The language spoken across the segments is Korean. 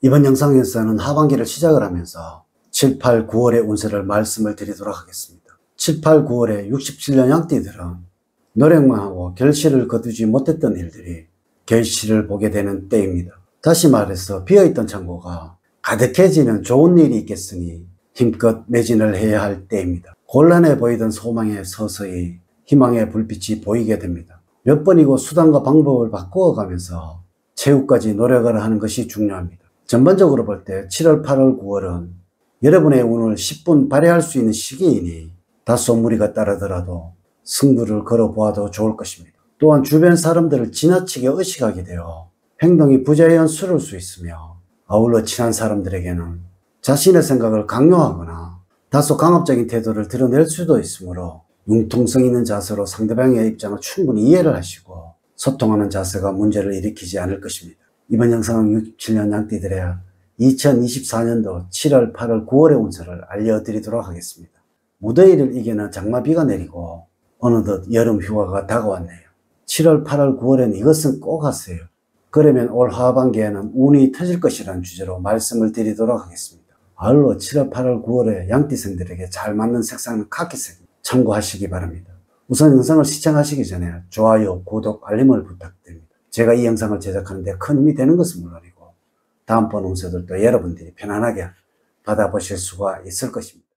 이번 영상에서는 하반기를 시작을 하면서 7, 8, 9월의 운세를 말씀을 드리도록 하겠습니다. 7, 8, 9월에 67년 양띠들은 노력만 하고 결실을 거두지 못했던 일들이 결실을 보게 되는 때입니다. 다시 말해서 비어있던 창고가 가득해지는 좋은 일이 있겠으니 힘껏 매진을 해야 할 때입니다. 곤란해 보이던 소망에 서서히 희망의 불빛이 보이게 됩니다. 몇 번이고 수단과 방법을 바꾸어가면서 최후까지 노력을 하는 것이 중요합니다. 전반적으로 볼 때 7월, 8월, 9월은 여러분의 운을 10분 발휘할 수 있는 시기이니 다소 무리가 따르더라도 승부를 걸어보아도 좋을 것입니다. 또한 주변 사람들을 지나치게 의식하게 되어 행동이 부자연스러울 수 있으며, 아울러 친한 사람들에게는 자신의 생각을 강요하거나 다소 강압적인 태도를 드러낼 수도 있으므로 융통성 있는 자세로 상대방의 입장을 충분히 이해를 하시고 소통하는 자세가 문제를 일으키지 않을 것입니다. 이번 영상은 67년 양띠들의 2024년도 7월, 8월, 9월의 운세를 알려드리도록 하겠습니다. 무더위를 이기는 장마비가 내리고 어느덧 여름 휴가가 다가왔네요. 7월, 8월, 9월엔 이것은 꼭 하세요. 그러면 올 하반기에는 운이 터질 것이라는 주제로 말씀을 드리도록 하겠습니다. 아울러 7월, 8월, 9월에 양띠생들에게 잘 맞는 색상은 카키색입니다. 참고하시기 바랍니다. 우선 영상을 시청하시기 전에 좋아요, 구독, 알림을 부탁드립니다. 제가 이 영상을 제작하는데 큰 힘이 되는 것은 물론이고 다음번 운세들도 여러분들이 편안하게 받아보실 수가 있을 것입니다.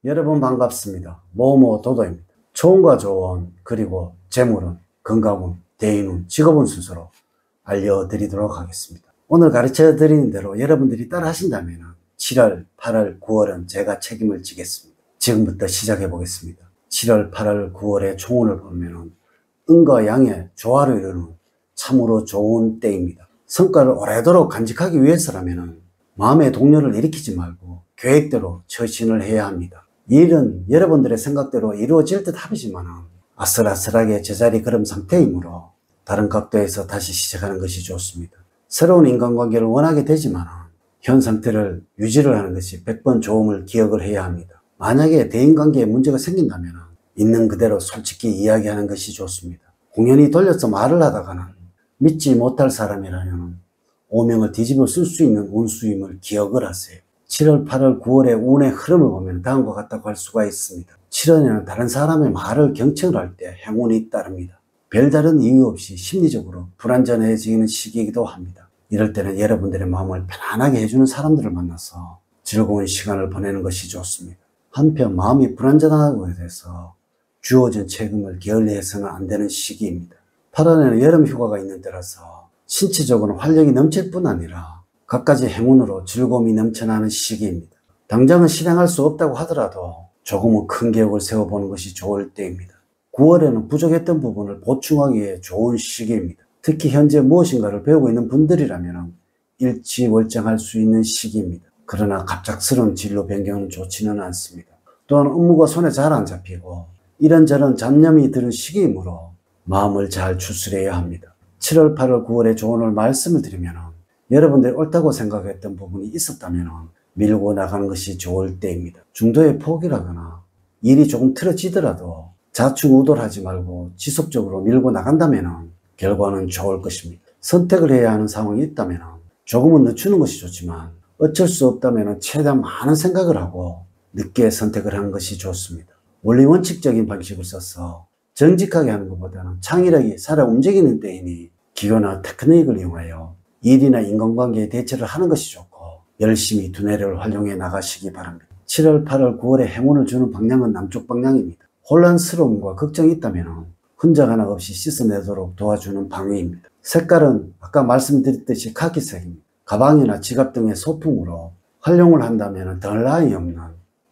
여러분 반갑습니다. 모모도도입니다. 초운과 조운, 그리고 재물운, 건강운, 대인운, 직업운 순서로 알려드리도록 하겠습니다. 오늘 가르쳐 드리는 대로 여러분들이 따라 하신다면 7월, 8월, 9월은 제가 책임을 지겠습니다. 지금부터 시작해 보겠습니다. 7월, 8월, 9월의 총운을 보면 음과 양의 조화를 이루는 참으로 좋은 때입니다. 성과를 오래도록 간직하기 위해서라면 마음의 동요를 일으키지 말고 계획대로 처신을 해야 합니다. 이 일은 여러분들의 생각대로 이루어질 듯 하지만 아슬아슬하게 제자리 걸음 상태이므로 다른 각도에서 다시 시작하는 것이 좋습니다. 새로운 인간관계를 원하게 되지만 현 상태를 유지를 하는 것이 100번 좋음을 기억을 해야 합니다. 만약에 대인관계에 문제가 생긴다면 있는 그대로 솔직히 이야기하는 것이 좋습니다. 공연히 돌려서 말을 하다가는 믿지 못할 사람이라면 오명을 뒤집어 쓸 수 있는 운수임을 기억을 하세요. 7월, 8월, 9월의 운의 흐름을 보면 다음과 같다고 할 수가 있습니다. 7월에는 다른 사람의 말을 경청을 할 때 행운이 따릅니다. 별다른 이유 없이 심리적으로 불안전해지는 시기이기도 합니다. 이럴 때는 여러분들의 마음을 편안하게 해주는 사람들을 만나서 즐거운 시간을 보내는 것이 좋습니다. 한편 마음이 불안전하다고 해서 주어진 책임을 게을리해서는 안 되는 시기입니다. 8월에는 여름 휴가가 있는 때라서 신체적으로 활력이 넘칠 뿐 아니라 갖가지 행운으로 즐거움이 넘쳐나는 시기입니다. 당장은 실행할 수 없다고 하더라도 조금은 큰 계획을 세워보는 것이 좋을 때입니다. 9월에는 부족했던 부분을 보충하기 위해 좋은 시기입니다. 특히 현재 무엇인가를 배우고 있는 분들이라면 일취월장할 수 있는 시기입니다. 그러나 갑작스러운 진로 변경은 좋지는 않습니다. 또한 업무가 손에 잘 안 잡히고 이런저런 잡념이 드는 시기이므로 마음을 잘 추스려야 합니다. 7월, 8월, 9월의 조언을 말씀을 드리면 여러분들이 옳다고 생각했던 부분이 있었다면 밀고 나가는 것이 좋을 때입니다. 중도에 포기하거나 일이 조금 틀어지더라도 좌충우돌 하지 말고 지속적으로 밀고 나간다면 결과는 좋을 것입니다. 선택을 해야 하는 상황이 있다면 조금은 늦추는 것이 좋지만 어쩔 수 없다면 최대한 많은 생각을 하고 늦게 선택을 하는 것이 좋습니다. 원리 원칙적인 방식을 써서 정직하게 하는 것보다는 창의력이 살아 움직이는 때이니 기교나 테크닉을 이용하여 일이나 인간관계에 대처를 하는 것이 좋고 열심히 두뇌를 활용해 나가시기 바랍니다. 7월, 8월, 9월에 행운을 주는 방향은 남쪽 방향입니다. 혼란스러움과 걱정이 있다면 흔적 하나 없이 씻어내도록 도와주는 방위입니다. 색깔은 아까 말씀드렸듯이 카키색입니다. 가방이나 지갑 등의 소품으로 활용을 한다면 덜 나위 없는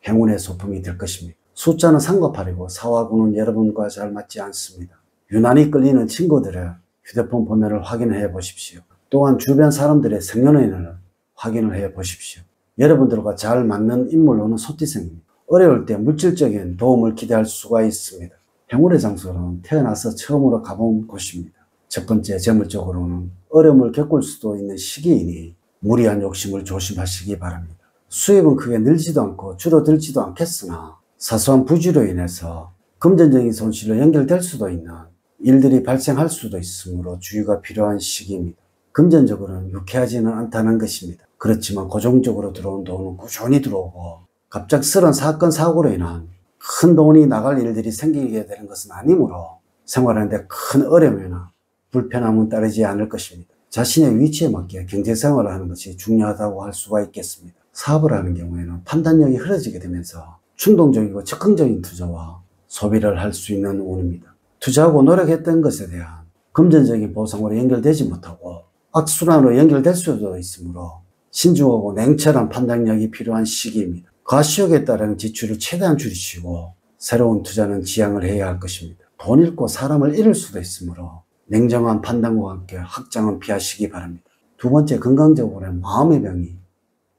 행운의 소품이 될 것입니다. 숫자는 3과 8이고 4와 9는 여러분과 잘 맞지 않습니다. 유난히 끌리는 친구들의 휴대폰 번호를 확인해 보십시오. 또한 주변 사람들의 생년월일을 확인을 해 보십시오. 여러분들과 잘 맞는 인물로는 소띠생입니다. 어려울 때 물질적인 도움을 기대할 수가 있습니다. 행운의 장소는 태어나서 처음으로 가본 곳입니다. 첫 번째, 재물적으로는 어려움을 겪을 수도 있는 시기이니 무리한 욕심을 조심하시기 바랍니다. 수입은 크게 늘지도 않고 줄어들지도 않겠으나 사소한 부주로 인해서 금전적인 손실로 연결될 수도 있는 일들이 발생할 수도 있으므로 주의가 필요한 시기입니다. 금전적으로는 유쾌하지는 않다는 것입니다. 그렇지만 고정적으로 들어온 돈은 꾸준히 들어오고 갑작스런 사건 사고로 인한 큰 돈이 나갈 일들이 생기게 되는 것은 아니므로 생활하는데 큰 어려움이나 불편함은 따르지 않을 것입니다. 자신의 위치에 맞게 경제생활을 하는 것이 중요하다고 할 수가 있겠습니다. 사업을 하는 경우에는 판단력이 흐려지게 되면서 충동적이고 즉흥적인 투자와 소비를 할 수 있는 운입니다. 투자하고 노력했던 것에 대한 금전적인 보상으로 연결되지 못하고 악순환으로 연결될 수도 있으므로 신중하고 냉철한 판단력이 필요한 시기입니다. 과시욕에 따른 지출을 최대한 줄이시고 새로운 투자는 지양을 해야 할 것입니다. 돈 잃고 사람을 잃을 수도 있으므로 냉정한 판단과 함께 확장은 피하시기 바랍니다. 두 번째, 건강적으로는 마음의 병이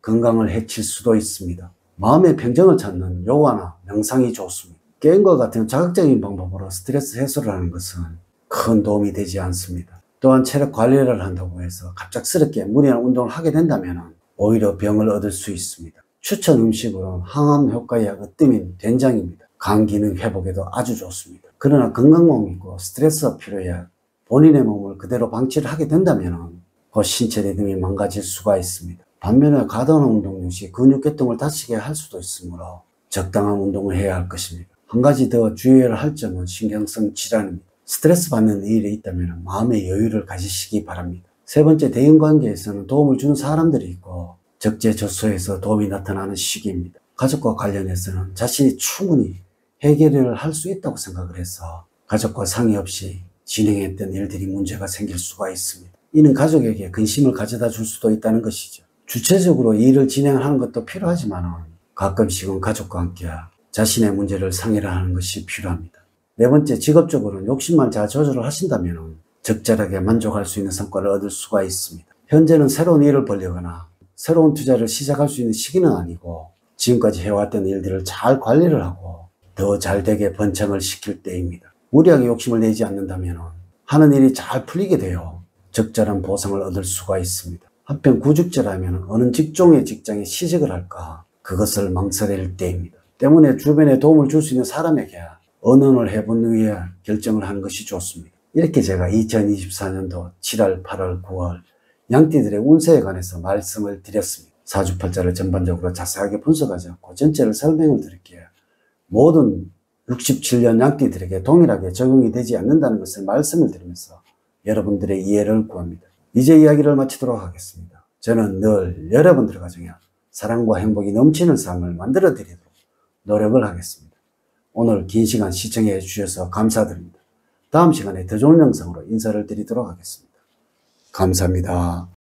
건강을 해칠 수도 있습니다. 마음의 평정을 찾는 요가나 명상이 좋습니다. 게임과 같은 자극적인 방법으로 스트레스 해소를 하는 것은 큰 도움이 되지 않습니다. 또한 체력 관리를 한다고 해서 갑작스럽게 무리한 운동을 하게 된다면 오히려 병을 얻을 수 있습니다. 추천 음식으로는 항암 효과의 으뜸인 된장입니다. 간 기능 회복에도 아주 좋습니다. 그러나 건강몸이 있고 스트레스가 필요해 본인의 몸을 그대로 방치를 하게 된다면 그 신체 리듬이 망가질 수가 있습니다. 반면에 과다한 운동 역시 근육계통을 다치게 할 수도 있으므로 적당한 운동을 해야 할 것입니다. 한 가지 더 주의해야 할 점은 신경성 질환입니다. 스트레스 받는 일이 있다면 마음의 여유를 가지시기 바랍니다. 세 번째, 대인관계에서는 도움을 주는 사람들이 있고 적재적소에서 도움이 나타나는 시기입니다. 가족과 관련해서는 자신이 충분히 해결을 할 수 있다고 생각을 해서 가족과 상의 없이 진행했던 일들이 문제가 생길 수가 있습니다. 이는 가족에게 근심을 가져다 줄 수도 있다는 것이죠. 주체적으로 일을 진행하는 것도 필요하지만 가끔씩은 가족과 함께 자신의 문제를 상의를 하는 것이 필요합니다. 네 번째, 직업적으로는 욕심만 잘 조절을 하신다면 적절하게 만족할 수 있는 성과를 얻을 수가 있습니다. 현재는 새로운 일을 벌리거나 새로운 투자를 시작할 수 있는 시기는 아니고 지금까지 해왔던 일들을 잘 관리를 하고 더 잘되게 번창을 시킬 때입니다. 무리하게 욕심을 내지 않는다면 하는 일이 잘 풀리게 되어 적절한 보상을 얻을 수가 있습니다. 한편 구직자라면 어느 직종의 직장에 취직을 할까 그것을 망설일 때입니다. 때문에 주변에 도움을 줄 수 있는 사람에게 언언을 해본 후에 결정을 하는 것이 좋습니다. 이렇게 제가 2024년도 7월, 8월, 9월 양띠들의 운세에 관해서 말씀을 드렸습니다. 사주팔자를 전반적으로 자세하게 분석하지 않고 전체를 설명을 드릴게요. 모든 67년 양띠들에게 동일하게 적용이 되지 않는다는 것을 말씀을 드리면서 여러분들의 이해를 구합니다. 이제 이야기를 마치도록 하겠습니다. 저는 늘 여러분들 가정에 사랑과 행복이 넘치는 삶을 만들어 드리도록 노력을 하겠습니다. 오늘 긴 시간 시청해 주셔서 감사드립니다. 다음 시간에 더 좋은 영상으로 인사를 드리도록 하겠습니다. 감사합니다.